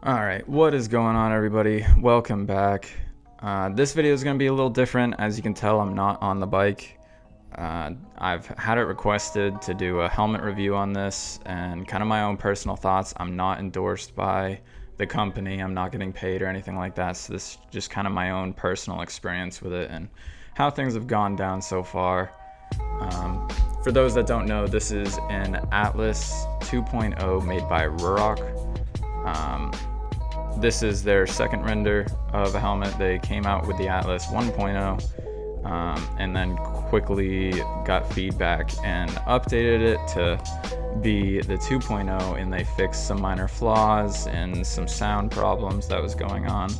All right, what is going on, everybody? Welcome back. This video is going to be a little different. As you can tell, I'm not on the bike. I've had it requested to do a helmet review on this and kind of my own personal thoughts. I'm not endorsed by the company. I'm not getting paid or anything like that. So this is just kind of my own personal experience with it and how things have gone down so far. For those that don't know, this is an Atlas 2.0 made by Ruroc. This is their second render of a helmet. They came out with the Atlas 1.0 and then quickly got feedback and updated it to be the 2.0, and they fixed some minor flaws and some sound problems that was going on.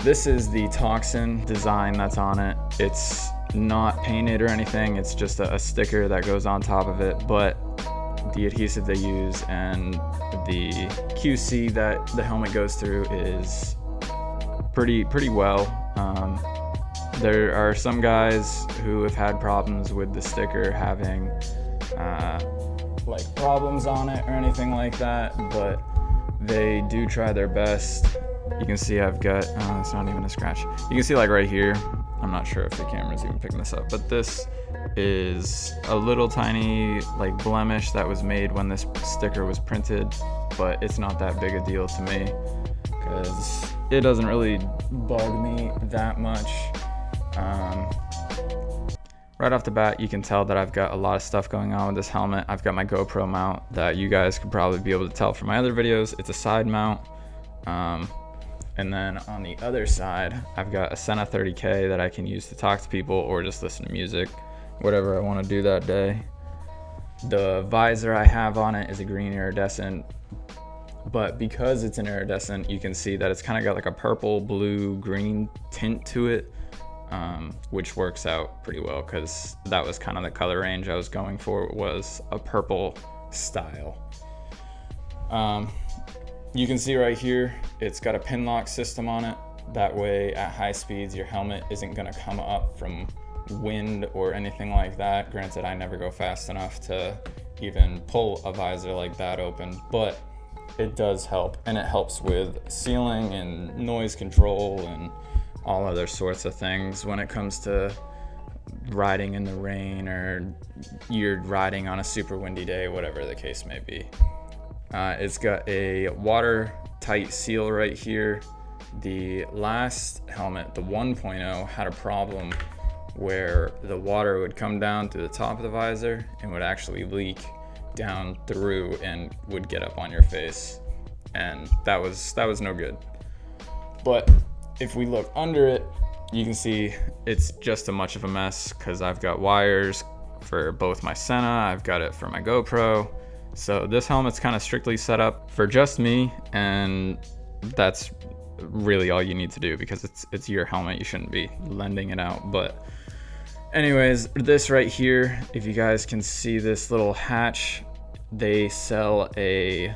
This is the Toxin design that's on it. It's not painted or anything, it's just a sticker that goes on top of it, but the adhesive they use and the QC that the helmet goes through is pretty well. There are some guys who have had problems with the sticker having like problems on it or anything like that, but they do try their best. You can see I've got, it's not even a scratch. You can see like right here, I'm not sure if the camera's even picking this up, but this is a little tiny like blemish that was made when this sticker was printed, but it's not that big a deal to me because it doesn't really bug me that much. Right off the bat, you can tell that I've got a lot of stuff going on with this helmet. I've got my Gopro mount that you guys could probably be able to tell from my other videos. It's a side mount. And then on the other side, I've got a Sena 30K that I can use to talk to people or just listen to music, whatever I want to do that day. The visor I have on it is a green iridescent, but because it's an iridescent, you can see that it's kind of got like a purple, blue, green tint to it, which works out pretty well because that was kind of the color range I was going for, was a purple style. You can see right here, it's got a pin lock system on it. That way at high speeds, your helmet isn't gonna come up from wind or anything like that. Granted, I never go fast enough to even pull a visor like that open, but it does help, and it helps with sealing and noise control and all other sorts of things when it comes to riding in the rain or you're riding on a super windy day, whatever the case may be. It's got a watertight seal right here. The last helmet, the 1.0, had a problem where the water would come down through the top of the visor and would actually leak down through and would get up on your face, and that was no good. But if we look under it, you can see it's just as much of a mess because I've got wires for both my Sena, I've got it for my GoPro. So this helmet's kind of strictly set up for just me, and that's really all you need to do because it's your helmet. You shouldn't be lending it out. But anyways, this right here, if you guys can see this little hatch, they sell a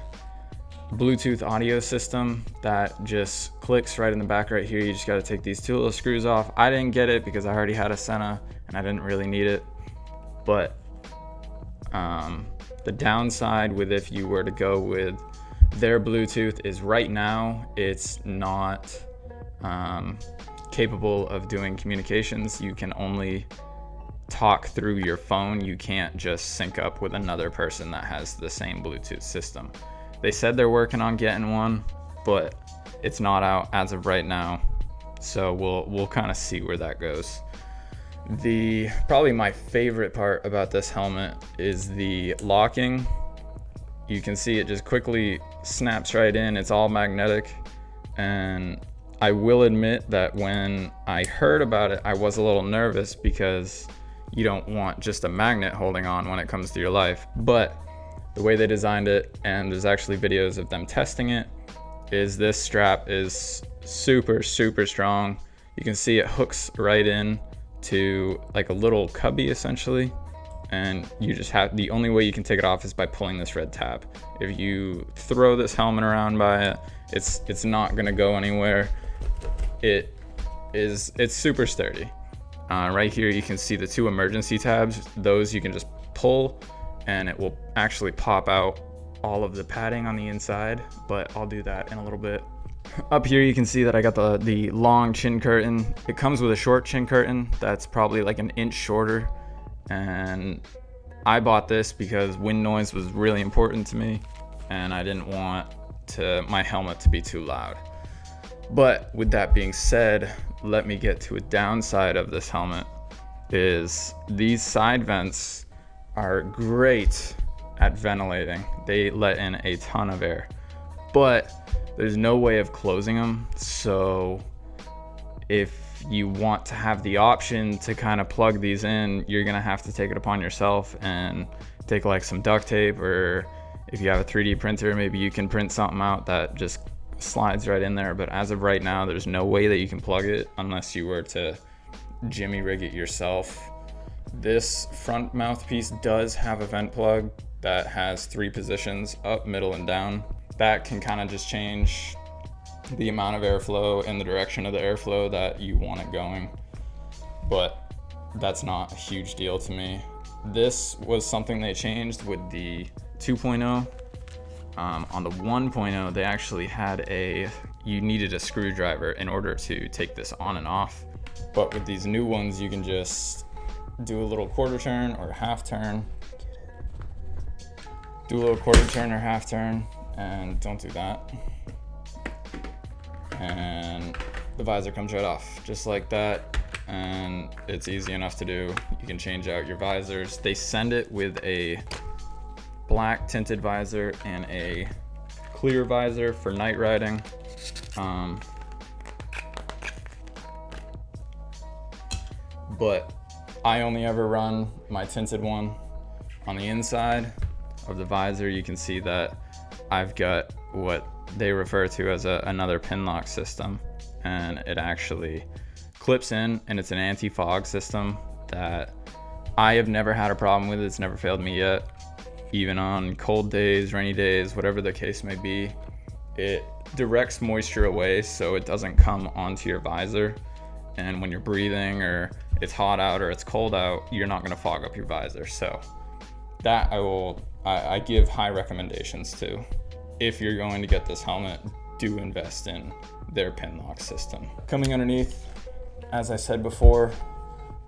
Bluetooth audio system that just clicks right in the back right here. You just got to take these two little screws off. I didn't get it because I already had a Sena and I didn't really need it, but the downside with if you were to go with their Bluetooth is right now it's not capable of doing communications. You can only talk through your phone. You can't just sync up with another person that has the same Bluetooth system. They said they're working on getting one, but it's not out as of right now. So we'll kind of see where that goes. Probably my favorite part about this helmet is the locking. You can see it just quickly snaps right in. It's all magnetic, and I will admit that when I heard about it, I was a little nervous because you don't want just a magnet holding on when it comes to your life. But the way they designed it, and there's actually videos of them testing it, is this strap is super strong. You can see it hooks right in to like a little cubby essentially, and you just have, the only way you can take it off is by pulling this red tab. If you throw this helmet around by it, it's not gonna go anywhere. It's super sturdy. Right here you can see the two emergency tabs. Those you can just pull and it will actually pop out all of the padding on the inside, but I'll do that in a little bit. Up here you can see that I got the long chin curtain. It comes with a short chin curtain that's probably like an inch shorter, and I bought this because wind noise was really important to me and I didn't want my helmet to be too loud. But with that being said, let me get to a downside of this helmet. Is these side vents are great at ventilating. They let in a ton of air, but there's no way of closing them. So if you want to have the option to kind of plug these in, you're gonna have to take it upon yourself and take like some duct tape, or if you have a 3D printer, maybe you can print something out that just slides right in there. But as of right now, there's no way that you can plug it unless you were to jimmy rig it yourself. This front mouthpiece does have a vent plug that has 3 positions, up, middle, and down. That can kind of just change the amount of airflow and the direction of the airflow that you want it going, but that's not a huge deal to me. This was something they changed with the 2.0. On the 1.0, they actually had you needed a screwdriver in order to take this on and off. But with these new ones, you can just do a little quarter turn or half turn. Do a little quarter turn or half turn, and don't do that. And the visor comes right off, just like that. And it's easy enough to do. You can change out your visors. They send it with a black tinted visor and a clear visor for night riding. But I only ever run my tinted one. On the inside of the visor, you can see that I've got what they refer to as another pin lock system, and it actually clips in, and it's an anti-fog system that I have never had a problem with. It's never failed me yet. Even on cold days, rainy days, whatever the case may be, it directs moisture away so it doesn't come onto your visor. And when you're breathing, or it's hot out or it's cold out, you're not going to fog up your visor. So that I give high recommendations to. If you're going to get this helmet, do invest in their pin lock system. Coming underneath, as I said before,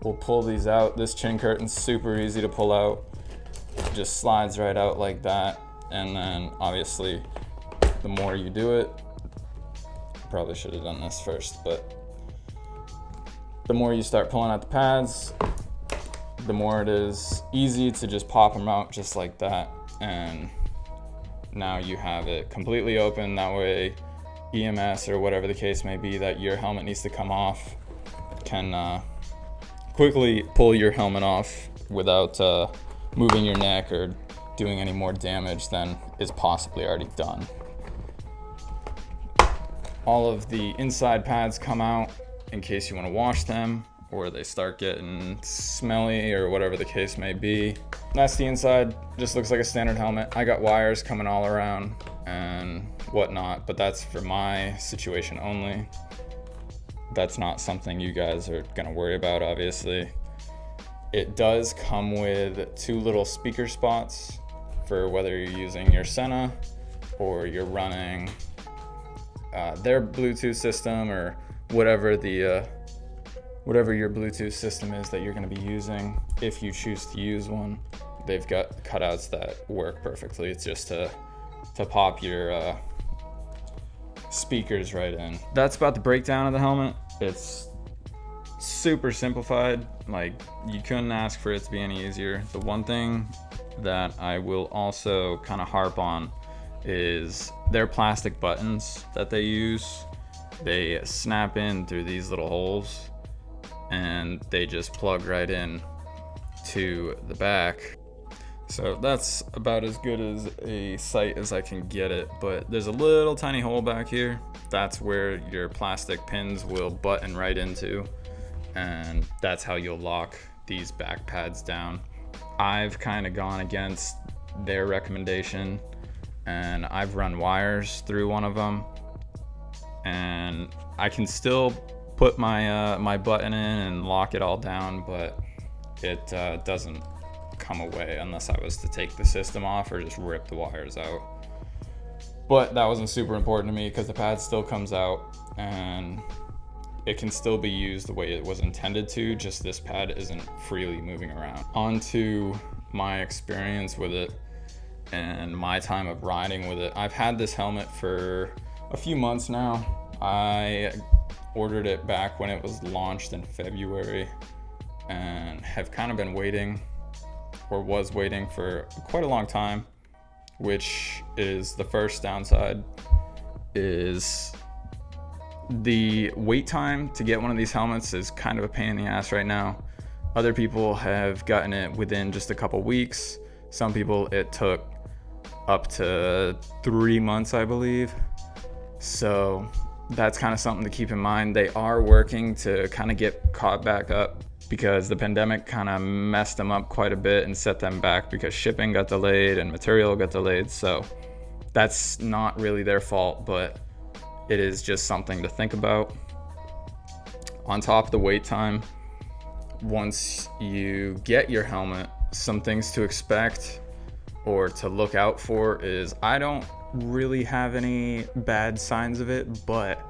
we'll pull these out. This chin curtain's super easy to pull out. It just slides right out like that. And then obviously, the more you do it, probably should have done this first, but the more you start pulling out the pads, the more it is easy to just pop them out just like that. And now you have it completely open. That way EMS or whatever the case may be that your helmet needs to come off can quickly pull your helmet off without moving your neck or doing any more damage than is possibly already done. All of the inside pads come out in case you want to wash them or they start getting smelly or whatever the case may be. That's the inside. Just looks like a standard helmet. I got wires coming all around and whatnot, but that's for my situation only. That's not something you guys are gonna worry about, obviously. It does come with 2 little speaker spots for whether you're using your Sena or you're running their Bluetooth system or whatever your Bluetooth system is that you're going to be using. If you choose to use one, they've got cutouts that work perfectly. It's just to pop your speakers right in. That's about the breakdown of the helmet. It's super simplified. Like, you couldn't ask for it to be any easier. The one thing that I will also kind of harp on is their plastic buttons that they use. They snap in through these little holes and they just plug right in to the back. So that's about as good as a sight as I can get it, but there's a little tiny hole back here. That's where your plastic pins will button right into, and that's how you'll lock these back pads down. I've kind of gone against their recommendation, and I've run wires through one of them, and I can still put my my button in and lock it all down, but it doesn't come away unless I was to take the system off or just rip the wires out. But that wasn't super important to me because the pad still comes out and it can still be used the way it was intended to, just this pad isn't freely moving around. On to my experience with it and my time of riding with it. I've had this helmet for a few months now. I ordered it back when it was launched in February and have kind of been waiting, or was waiting, for quite a long time, which is the first downside, is the wait time to get one of these helmets is kind of a pain in the ass right now. Other people have gotten it within just a couple weeks. Some people it took up to 3 months, I believe. So that's kind of something to keep in mind. They are working to kind of get caught back up because the pandemic kind of messed them up quite a bit and set them back because shipping got delayed and material got delayed. So that's not really their fault, but it is just something to think about. On top of the wait time, once you get your helmet, some things to expect or to look out for is, I don't really have any bad signs of it, but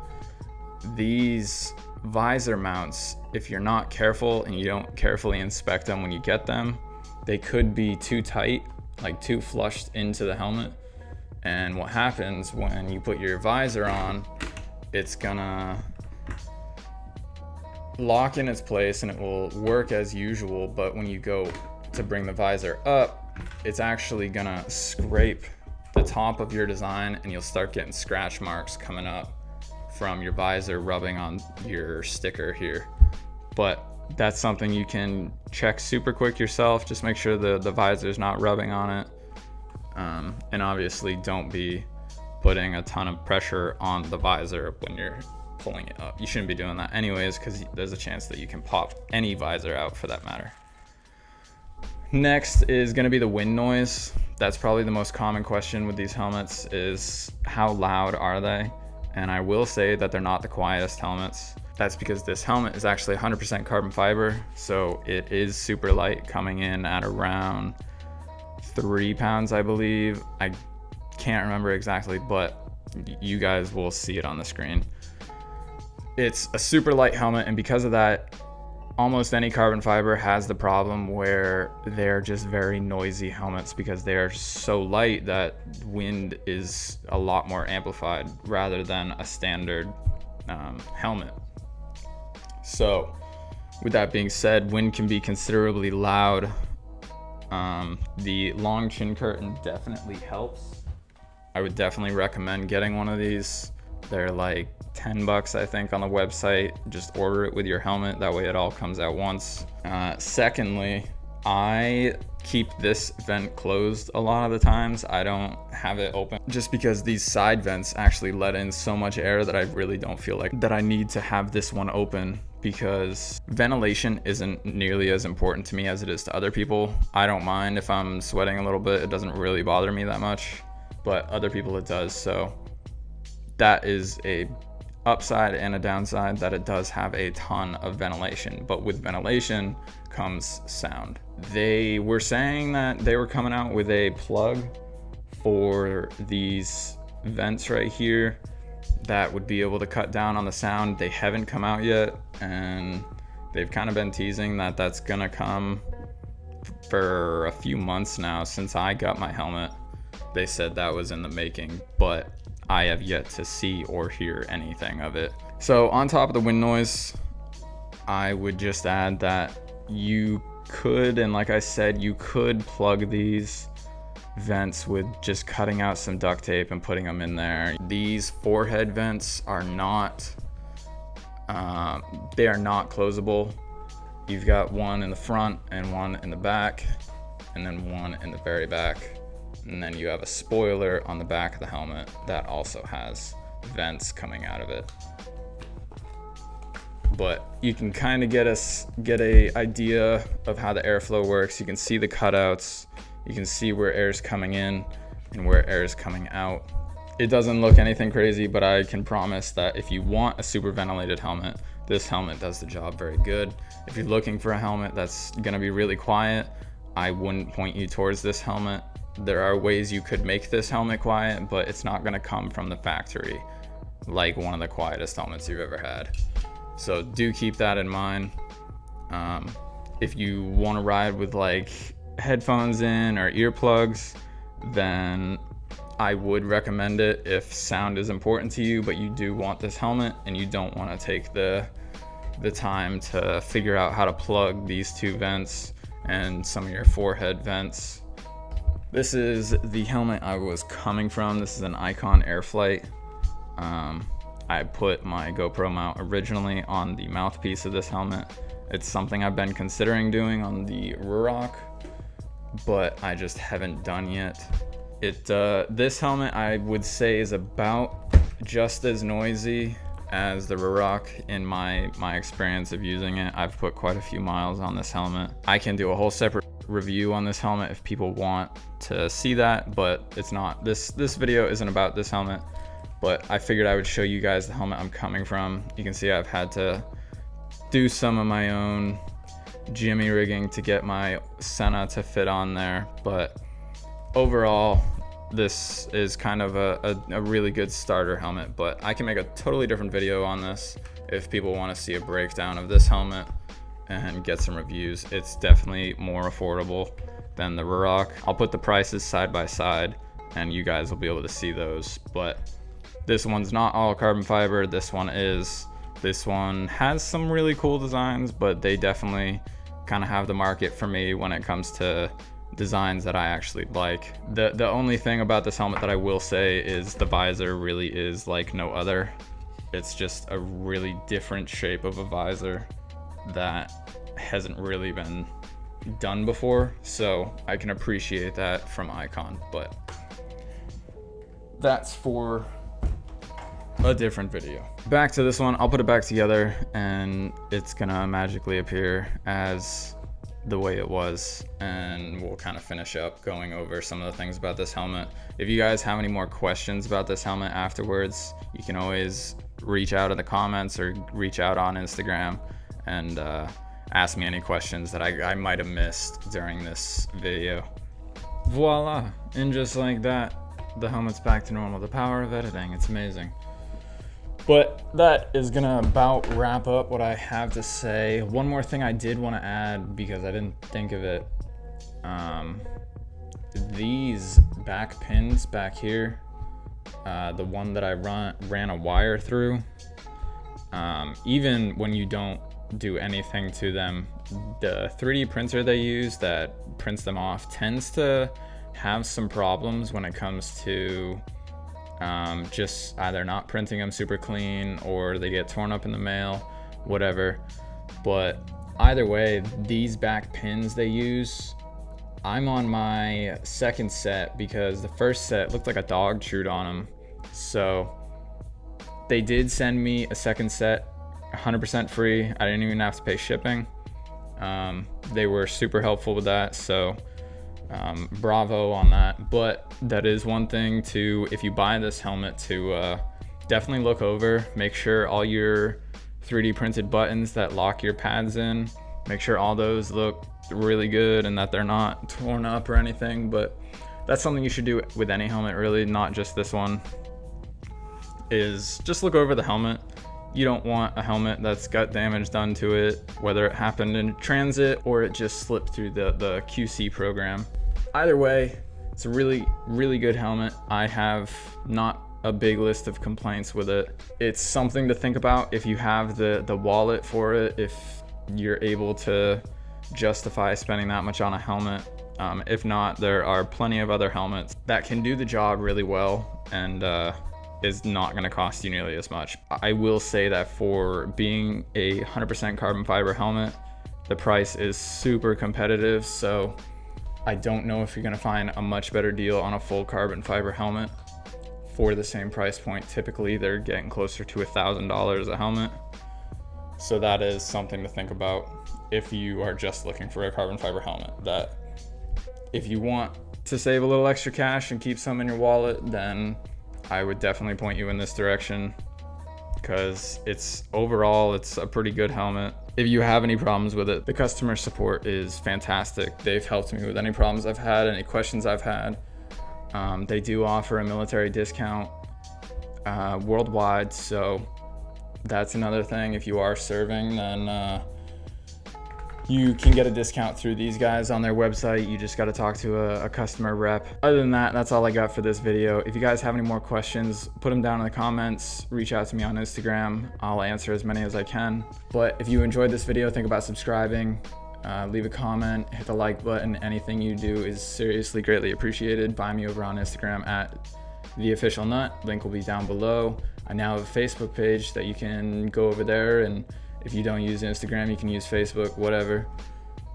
these visor mounts, if you're not careful and you don't carefully inspect them when you get them, they could be too tight, like too flushed into the helmet. And what happens when you put your visor on, it's gonna lock in its place and it will work as usual, but when you go to bring the visor up, it's actually gonna scrape the top of your design and you'll start getting scratch marks coming up from your visor rubbing on your sticker here. But that's something you can check super quick yourself. Just make sure the visor's not rubbing on it. And obviously don't be putting a ton of pressure on the visor when you're pulling it up. You shouldn't be doing that anyways, because there's a chance that you can pop any visor out for that matter. Next is going to be the wind noise. That's probably the most common question with these helmets, is how loud are they? And I will say that they're not the quietest helmets. That's because this helmet is actually 100% carbon fiber, so it is super light, coming in at around 3 pounds, I believe. I can't remember exactly, but you guys will see it on the screen. It's a super light helmet, and because of that, almost any carbon fiber has the problem where they're just very noisy helmets because they are so light that wind is a lot more amplified rather than a standard helmet. So with that being said, wind can be considerably loud. The long chin curtain definitely helps. I would definitely recommend getting one of these. They're like $10, I think, on the website. Just order it with your helmet. That way it all comes at once. Secondly, I keep this vent closed a lot of the times. I don't have it open just because these side vents actually let in so much air that I really don't feel like that I need to have this one open, because ventilation isn't nearly as important to me as it is to other people. I don't mind if I'm sweating a little bit. It doesn't really bother me that much, but other people it does. So that is a upside and a downside, that it does have a ton of ventilation, but with ventilation comes sound. They were saying that they were coming out with a plug for these vents right here that would be able to cut down on the sound. They haven't come out yet, and they've kind of been teasing that that's gonna come for a few months now. Since I got my helmet, they said that was in the making, but I have yet to see or hear anything of it. So on top of the wind noise, I would just add that you could, and like I said, you could plug these vents with just cutting out some duct tape and putting them in there. These forehead vents are not, they are not closable. You've got one in the front and one in the back, and then one in the very back. And then you have a spoiler on the back of the helmet that also has vents coming out of it. But you can kind of get a idea of how the airflow works. You can see the cutouts. You can see where air is coming in and where air is coming out. It doesn't look anything crazy, but I can promise that if you want a super ventilated helmet, this helmet does the job very good. If you're looking for a helmet that's gonna be really quiet, I wouldn't point you towards this helmet. There are ways you could make this helmet quiet, but it's not gonna come from the factory like one of the quietest helmets you've ever had. So do keep that in mind. If you wanna ride with like headphones in or earplugs, then I would recommend it if sound is important to you, but you do want this helmet and you don't wanna take the time to figure out how to plug these two vents and some of your forehead vents. This is the helmet I was coming from. This is an Icon Airflite. I put my GoPro mount originally on the mouthpiece of this helmet. It's something I've been considering doing on the Ruroc, but I just haven't done yet. This helmet I would say is about just as noisy as the Ruroc in my experience of using it. I've put quite a few miles on this helmet. I can do a whole separate review on this helmet if people want to see that, but it's not. This video isn't about this helmet, but I figured I would show you guys the helmet I'm coming from. You can see I've had to do some of my own jimmy rigging to get my Sena to fit on there, but overall this is kind of a really good starter helmet. But I can make a totally different video on this if people want to see a breakdown of this helmet and get some reviews. It's definitely more affordable than the Ruroc. I'll put the prices side by side and you guys will be able to see those, but this one's not all carbon fiber. This one is. This one has some really cool designs, but they definitely kind of have the market for me when it comes to designs that I actually like. The only thing about this helmet that I will say is the visor really is like no other. It's just a really different shape of a visor that hasn't really been done before, so I can appreciate that from Icon, but that's for a different video. Back to this one, I'll put it back together and it's gonna magically appear as the way it was, and we'll kind of finish up going over some of the things about this helmet. If you guys have any more questions about this helmet afterwards, you can always reach out in the comments or reach out on Instagram and ask me any questions that I might have missed during this video. Voila, and just like that, the helmet's back to normal. The power of editing, it's amazing. But that is gonna about wrap up what I have to say. One more thing I did want to add because I didn't think of it. These back pins back here, the one that I ran a wire through, even when you don't do anything to them, the 3D printer they use that prints them off tends to have some problems when it comes to just either not printing them super clean or they get torn up in the mail, whatever. But either way, these back pins they use, I'm on my second set because the first set looked like a dog chewed on them. So they did send me a second set 100% free. I didn't even have to pay shipping. They were super helpful with that, so bravo on that. But that is one thing to, if you buy this helmet, to definitely look over, make sure all your 3D printed buttons that lock your pads in, make sure all those look really good and that they're not torn up or anything. But that's something you should do with any helmet, really, not just this one, is just look over the helmet. You don't want a helmet that's got damage done to it, whether it happened in transit or it just slipped through the QC program. Either way, it's a really, really good helmet. I have not a big list of complaints with it. It's something to think about if you have the wallet for it, if you're able to justify spending that much on a helmet. If not, there are plenty of other helmets that can do the job really well and is not going to cost you nearly as much. I will say that for being a 100% carbon fiber helmet, the price is super competitive, so I don't know if you're going to find a much better deal on a full carbon fiber helmet for the same price point. Typically they're getting closer to $1,000 a helmet, so that is something to think about if you are just looking for a carbon fiber helmet. That if you want to save a little extra cash and keep some in your wallet, then I would definitely point you in this direction, because it's overall, it's a pretty good helmet. If you have any problems with it, the customer support is fantastic. They've helped me with any problems I've had, any questions I've had. They do offer a military discount worldwide, so that's another thing. If you are serving, then you can get a discount through these guys on their website. You just got to talk to a customer rep. Other than that, that's all I got for this video. If you guys have any more questions, put them down in the comments. Reach out to me on Instagram. I'll answer as many as I can. But if you enjoyed this video, think about subscribing. Leave a comment, hit the like button. Anything you do is seriously greatly appreciated. Find me over on Instagram at @theofficialnut. Link will be down below. I now have a Facebook page that you can go over there, and if you don't use Instagram, you can use Facebook, whatever.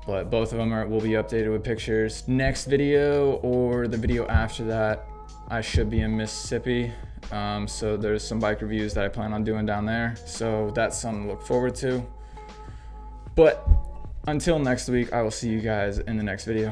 But both of them will be updated with pictures. Next video, or the video after that, I should be in Mississippi. So there's some bike reviews that I plan on doing down there. So that's something to look forward to. But until next week, I will see you guys in the next video.